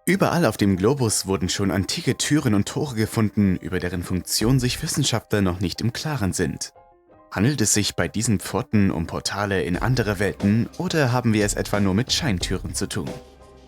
Überall auf dem Globus wurden schon antike Türen und Tore gefunden, über deren Funktion sich Wissenschaftler noch nicht im Klaren sind. Handelt es sich bei diesen Pforten um Portale in andere Welten oder haben wir es etwa nur mit Scheintüren zu tun?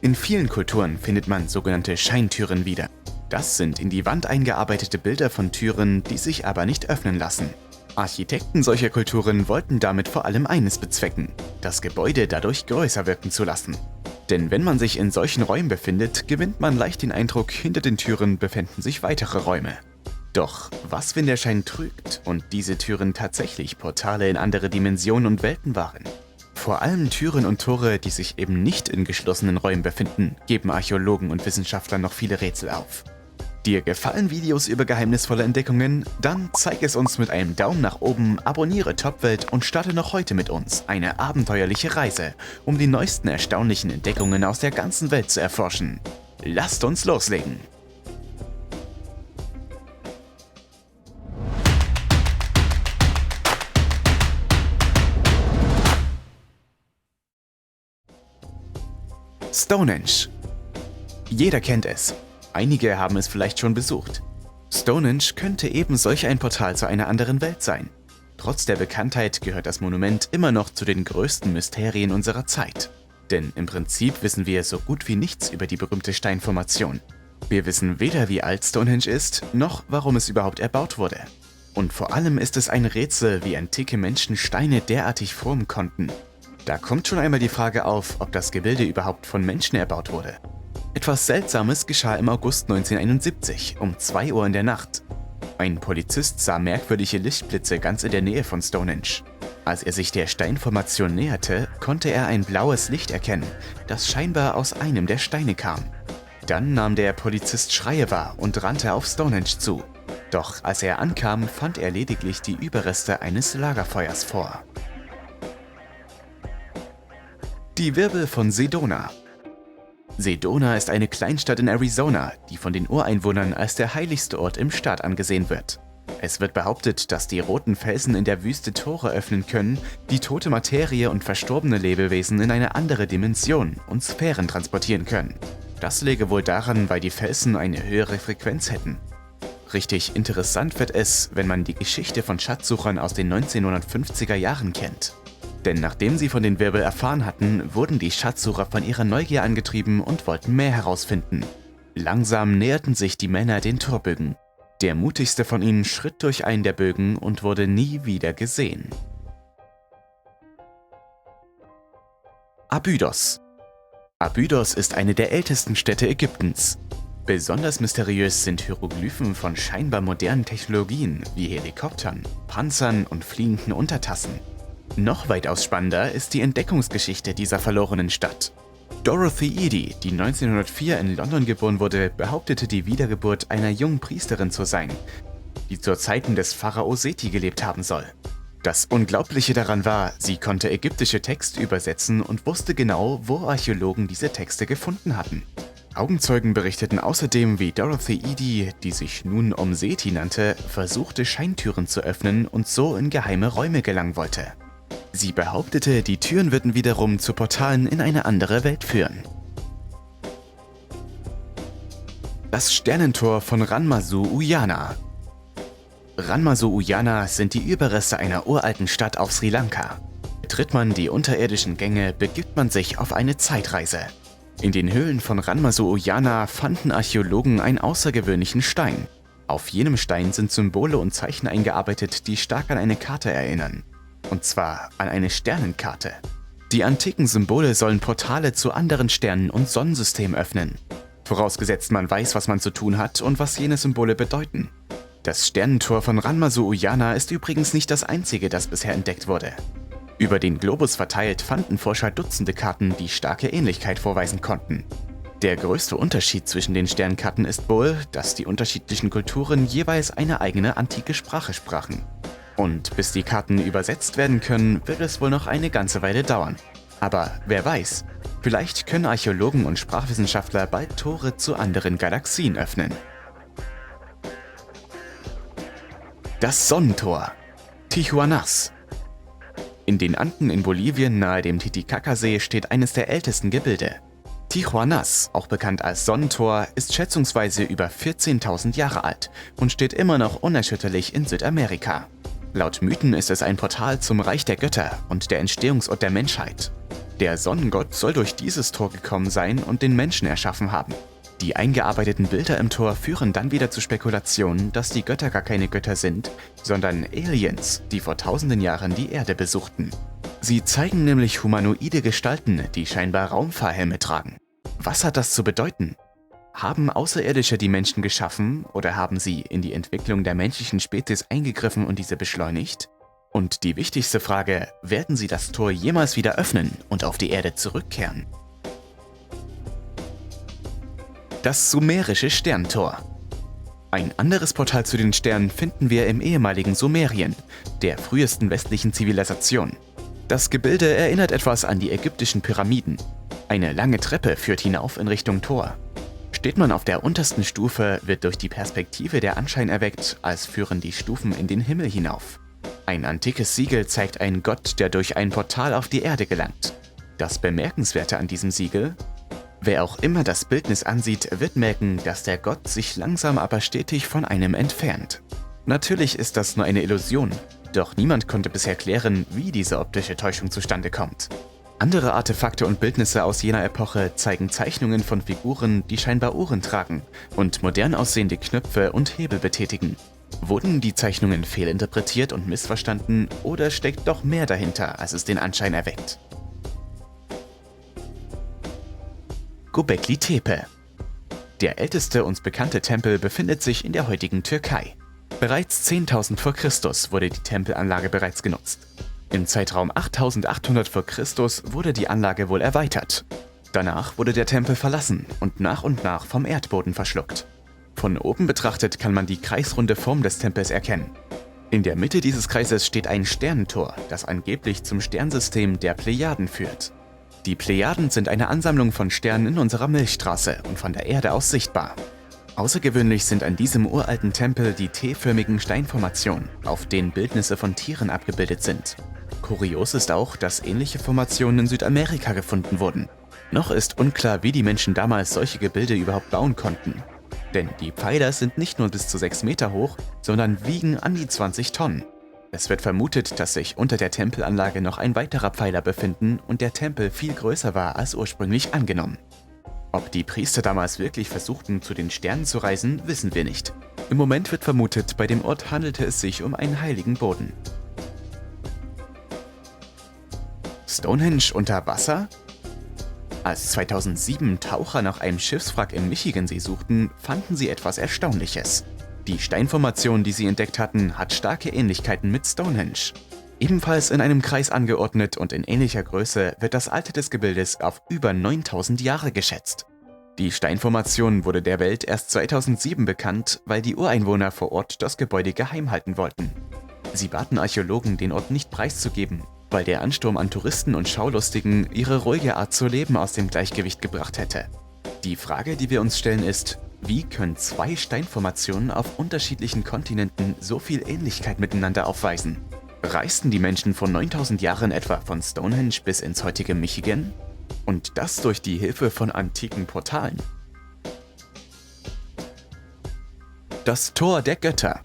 In vielen Kulturen findet man sogenannte Scheintüren wieder. Das sind in die Wand eingearbeitete Bilder von Türen, die sich aber nicht öffnen lassen. Architekten solcher Kulturen wollten damit vor allem eines bezwecken: das Gebäude dadurch größer wirken zu lassen. Denn wenn man sich in solchen Räumen befindet, gewinnt man leicht den Eindruck, hinter den Türen befänden sich weitere Räume. Doch was, wenn der Schein trügt und diese Türen tatsächlich Portale in andere Dimensionen und Welten waren? Vor allem Türen und Tore, die sich eben nicht in geschlossenen Räumen befinden, geben Archäologen und Wissenschaftler noch viele Rätsel auf. Dir gefallen Videos über geheimnisvolle Entdeckungen? Dann zeig es uns mit einem Daumen nach oben, abonniere Topwelt und starte noch heute mit uns eine abenteuerliche Reise, um die neuesten erstaunlichen Entdeckungen aus der ganzen Welt zu erforschen. Lasst uns loslegen! Stonehenge. Jeder kennt es. Einige haben es vielleicht schon besucht. Stonehenge könnte eben solch ein Portal zu einer anderen Welt sein. Trotz der Bekanntheit gehört das Monument immer noch zu den größten Mysterien unserer Zeit. Denn im Prinzip wissen wir so gut wie nichts über die berühmte Steinformation. Wir wissen weder, wie alt Stonehenge ist, noch warum es überhaupt erbaut wurde. Und vor allem ist es ein Rätsel, wie antike Menschen Steine derartig formen konnten. Da kommt schon einmal die Frage auf, ob das Gebilde überhaupt von Menschen erbaut wurde. Etwas Seltsames geschah im August 1971, um 2 Uhr in der Nacht. Ein Polizist sah merkwürdige Lichtblitze ganz in der Nähe von Stonehenge. Als er sich der Steinformation näherte, konnte er ein blaues Licht erkennen, das scheinbar aus einem der Steine kam. Dann nahm der Polizist Schreie wahr und rannte auf Stonehenge zu. Doch als er ankam, fand er lediglich die Überreste eines Lagerfeuers vor. Die Wirbel von Sedona. Sedona ist eine Kleinstadt in Arizona, die von den Ureinwohnern als der heiligste Ort im Staat angesehen wird. Es wird behauptet, dass die roten Felsen in der Wüste Tore öffnen können, die tote Materie und verstorbene Lebewesen in eine andere Dimension und Sphären transportieren können. Das läge wohl daran, weil die Felsen eine höhere Frequenz hätten. Richtig interessant wird es, wenn man die Geschichte von Schatzsuchern aus den 1950er Jahren kennt. Denn nachdem sie von den Wirbel erfahren hatten, wurden die Schatzsucher von ihrer Neugier angetrieben und wollten mehr herausfinden. Langsam näherten sich die Männer den Torbögen. Der mutigste von ihnen schritt durch einen der Bögen und wurde nie wieder gesehen. Abydos. Abydos ist eine der ältesten Städte Ägyptens. Besonders mysteriös sind Hieroglyphen von scheinbar modernen Technologien wie Helikoptern, Panzern und fliegenden Untertassen. Noch weitaus spannender ist die Entdeckungsgeschichte dieser verlorenen Stadt. Dorothy Eady, die 1904 in London geboren wurde, behauptete, die Wiedergeburt einer jungen Priesterin zu sein, die zur Zeiten des Pharao Seti gelebt haben soll. Das Unglaubliche daran war, sie konnte ägyptische Texte übersetzen und wusste genau, wo Archäologen diese Texte gefunden hatten. Augenzeugen berichteten außerdem, wie Dorothy Eady, die sich nun Seti nannte, versuchte, Scheintüren zu öffnen und so in geheime Räume gelangen wollte. Sie behauptete, die Türen würden wiederum zu Portalen in eine andere Welt führen. Das Sternentor von Ranmasu-Uyana. Ranmasu-Uyana sind die Überreste einer uralten Stadt auf Sri Lanka. Betritt man die unterirdischen Gänge, begibt man sich auf eine Zeitreise. In den Höhlen von Ranmasu-Uyana fanden Archäologen einen außergewöhnlichen Stein. Auf jenem Stein sind Symbole und Zeichen eingearbeitet, die stark an eine Karte erinnern. Und zwar an eine Sternenkarte. Die antiken Symbole sollen Portale zu anderen Sternen und Sonnensystemen öffnen. Vorausgesetzt man weiß, was man zu tun hat und was jene Symbole bedeuten. Das Sternentor von Ranmasu-Uyana ist übrigens nicht das einzige, das bisher entdeckt wurde. Über den Globus verteilt fanden Forscher Dutzende Karten, die starke Ähnlichkeit vorweisen konnten. Der größte Unterschied zwischen den Sternkarten ist wohl, dass die unterschiedlichen Kulturen jeweils eine eigene antike Sprache sprachen. Und bis die Karten übersetzt werden können, wird es wohl noch eine ganze Weile dauern. Aber wer weiß, vielleicht können Archäologen und Sprachwissenschaftler bald Tore zu anderen Galaxien öffnen. Das Sonnentor. Tijuanas. In den Anden in Bolivien nahe dem Titicacasee steht eines der ältesten Gebilde. Tijuanas, auch bekannt als Sonnentor, ist schätzungsweise über 14.000 Jahre alt und steht immer noch unerschütterlich in Südamerika. Laut Mythen ist es ein Portal zum Reich der Götter und der Entstehungsort der Menschheit. Der Sonnengott soll durch dieses Tor gekommen sein und den Menschen erschaffen haben. Die eingearbeiteten Bilder im Tor führen dann wieder zu Spekulationen, dass die Götter gar keine Götter sind, sondern Aliens, die vor tausenden Jahren die Erde besuchten. Sie zeigen nämlich humanoide Gestalten, die scheinbar Raumfahrhelme tragen. Was hat das zu bedeuten? Haben Außerirdische die Menschen geschaffen oder haben sie in die Entwicklung der menschlichen Spezies eingegriffen und diese beschleunigt? Und die wichtigste Frage, werden sie das Tor jemals wieder öffnen und auf die Erde zurückkehren? Das sumerische Sterntor. Ein anderes Portal zu den Sternen finden wir im ehemaligen Sumerien, der frühesten westlichen Zivilisation. Das Gebilde erinnert etwas an die ägyptischen Pyramiden. Eine lange Treppe führt hinauf in Richtung Tor. Steht man auf der untersten Stufe, wird durch die Perspektive der Anschein erweckt, als führen die Stufen in den Himmel hinauf. Ein antikes Siegel zeigt einen Gott, der durch ein Portal auf die Erde gelangt. Das Bemerkenswerte an diesem Siegel: wer auch immer das Bildnis ansieht, wird merken, dass der Gott sich langsam aber stetig von einem entfernt. Natürlich ist das nur eine Illusion, doch niemand konnte bisher klären, wie diese optische Täuschung zustande kommt. Andere Artefakte und Bildnisse aus jener Epoche zeigen Zeichnungen von Figuren, die scheinbar Uhren tragen und modern aussehende Knöpfe und Hebel betätigen. Wurden die Zeichnungen fehlinterpretiert und missverstanden oder steckt doch mehr dahinter, als es den Anschein erweckt? Göbekli Tepe. Der älteste uns bekannte Tempel befindet sich in der heutigen Türkei. Bereits 10.000 v. Chr. Wurde die Tempelanlage bereits genutzt. Im Zeitraum 8.800 v. Chr. Wurde die Anlage wohl erweitert. Danach wurde der Tempel verlassen und nach vom Erdboden verschluckt. Von oben betrachtet kann man die kreisrunde Form des Tempels erkennen. In der Mitte dieses Kreises steht ein Sternentor, das angeblich zum Sternsystem der Plejaden führt. Die Plejaden sind eine Ansammlung von Sternen in unserer Milchstraße und von der Erde aus sichtbar. Außergewöhnlich sind an diesem uralten Tempel die T-förmigen Steinformationen, auf denen Bildnisse von Tieren abgebildet sind. Kurios ist auch, dass ähnliche Formationen in Südamerika gefunden wurden. Noch ist unklar, wie die Menschen damals solche Gebilde überhaupt bauen konnten. Denn die Pfeiler sind nicht nur bis zu 6 Meter hoch, sondern wiegen an die 20 Tonnen. Es wird vermutet, dass sich unter der Tempelanlage noch ein weiterer Pfeiler befinden und der Tempel viel größer war als ursprünglich angenommen. Ob die Priester damals wirklich versuchten, zu den Sternen zu reisen, wissen wir nicht. Im Moment wird vermutet, bei dem Ort handelte es sich um einen heiligen Boden. Stonehenge unter Wasser? Als 2007 Taucher nach einem Schiffswrack im Michigansee suchten, fanden sie etwas Erstaunliches. Die Steinformation, die sie entdeckt hatten, hat starke Ähnlichkeiten mit Stonehenge. Ebenfalls in einem Kreis angeordnet und in ähnlicher Größe wird das Alter des Gebildes auf über 9.000 Jahre geschätzt. Die Steinformation wurde der Welt erst 2007 bekannt, weil die Ureinwohner vor Ort das Gebäude geheim halten wollten. Sie baten Archäologen, den Ort nicht preiszugeben, weil der Ansturm an Touristen und Schaulustigen ihre ruhige Art zu leben aus dem Gleichgewicht gebracht hätte. Die Frage, die wir uns stellen, ist: Wie können zwei Steinformationen auf unterschiedlichen Kontinenten so viel Ähnlichkeit miteinander aufweisen? Reisten die Menschen vor 9.000 Jahren etwa von Stonehenge bis ins heutige Michigan? Und das durch die Hilfe von antiken Portalen? Das Tor der Götter.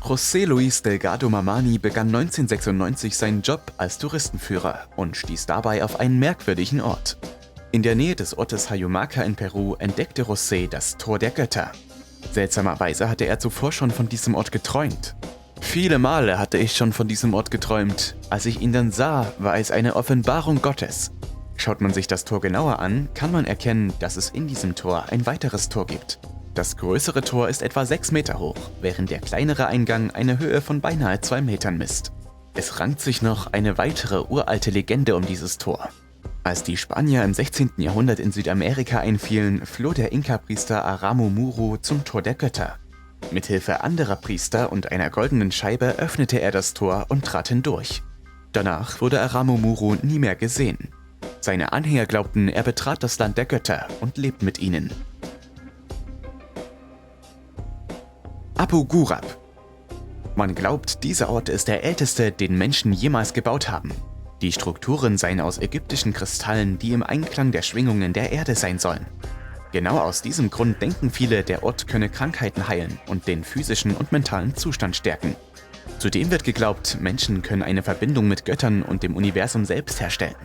José Luis Delgado Mamani begann 1996 seinen Job als Touristenführer und stieß dabei auf einen merkwürdigen Ort. In der Nähe des Ortes Hayumaca in Peru entdeckte José das Tor der Götter. Seltsamerweise hatte er zuvor schon von diesem Ort geträumt. Viele Male hatte ich schon von diesem Ort geträumt. Als ich ihn dann sah, war es eine Offenbarung Gottes. Schaut man sich das Tor genauer an, kann man erkennen, dass es in diesem Tor ein weiteres Tor gibt. Das größere Tor ist etwa 6 Meter hoch, während der kleinere Eingang eine Höhe von beinahe 2 Metern misst. Es rankt sich noch eine weitere uralte Legende um dieses Tor. Als die Spanier im 16. Jahrhundert in Südamerika einfielen, floh der Inka-Priester Aramo Muru zum Tor der Götter. Mithilfe anderer Priester und einer goldenen Scheibe öffnete er das Tor und trat hindurch. Danach wurde Aramo Muru nie mehr gesehen. Seine Anhänger glaubten, er betrat das Land der Götter und lebt mit ihnen. Abu Ghurab. Man glaubt, dieser Ort ist der älteste, den Menschen jemals gebaut haben. Die Strukturen seien aus ägyptischen Kristallen, die im Einklang der Schwingungen der Erde sein sollen. Genau aus diesem Grund denken viele, der Ort könne Krankheiten heilen und den physischen und mentalen Zustand stärken. Zudem wird geglaubt, Menschen können eine Verbindung mit Göttern und dem Universum selbst herstellen.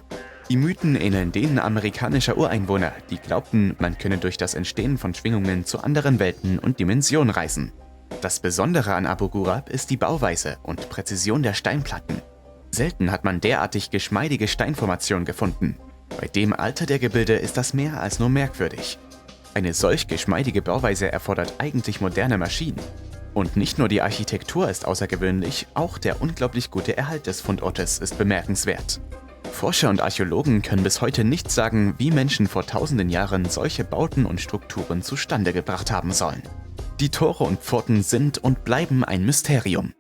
Die Mythen ähneln denen amerikanischer Ureinwohner, die glaubten, man könne durch das Entstehen von Schwingungen zu anderen Welten und Dimensionen reisen. Das Besondere an Abu Ghurab ist die Bauweise und Präzision der Steinplatten. Selten hat man derartig geschmeidige Steinformationen gefunden. Bei dem Alter der Gebilde ist das mehr als nur merkwürdig. Eine solch geschmeidige Bauweise erfordert eigentlich moderne Maschinen. Und nicht nur die Architektur ist außergewöhnlich, auch der unglaublich gute Erhalt des Fundortes ist bemerkenswert. Forscher und Archäologen können bis heute nicht sagen, wie Menschen vor tausenden Jahren solche Bauten und Strukturen zustande gebracht haben sollen. Die Tore und Pforten sind und bleiben ein Mysterium.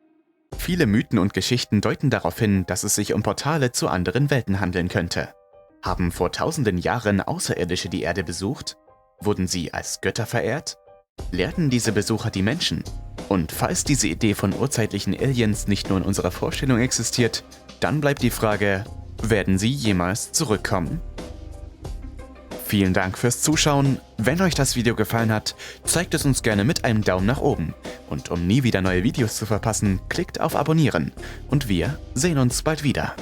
Viele Mythen und Geschichten deuten darauf hin, dass es sich um Portale zu anderen Welten handeln könnte. Haben vor tausenden Jahren Außerirdische die Erde besucht? Wurden sie als Götter verehrt? Lehrten diese Besucher die Menschen? Und falls diese Idee von urzeitlichen Aliens nicht nur in unserer Vorstellung existiert, dann bleibt die Frage, werden sie jemals zurückkommen? Vielen Dank fürs Zuschauen. Wenn euch das Video gefallen hat, zeigt es uns gerne mit einem Daumen nach oben. Und um nie wieder neue Videos zu verpassen, klickt auf Abonnieren. Und wir sehen uns bald wieder.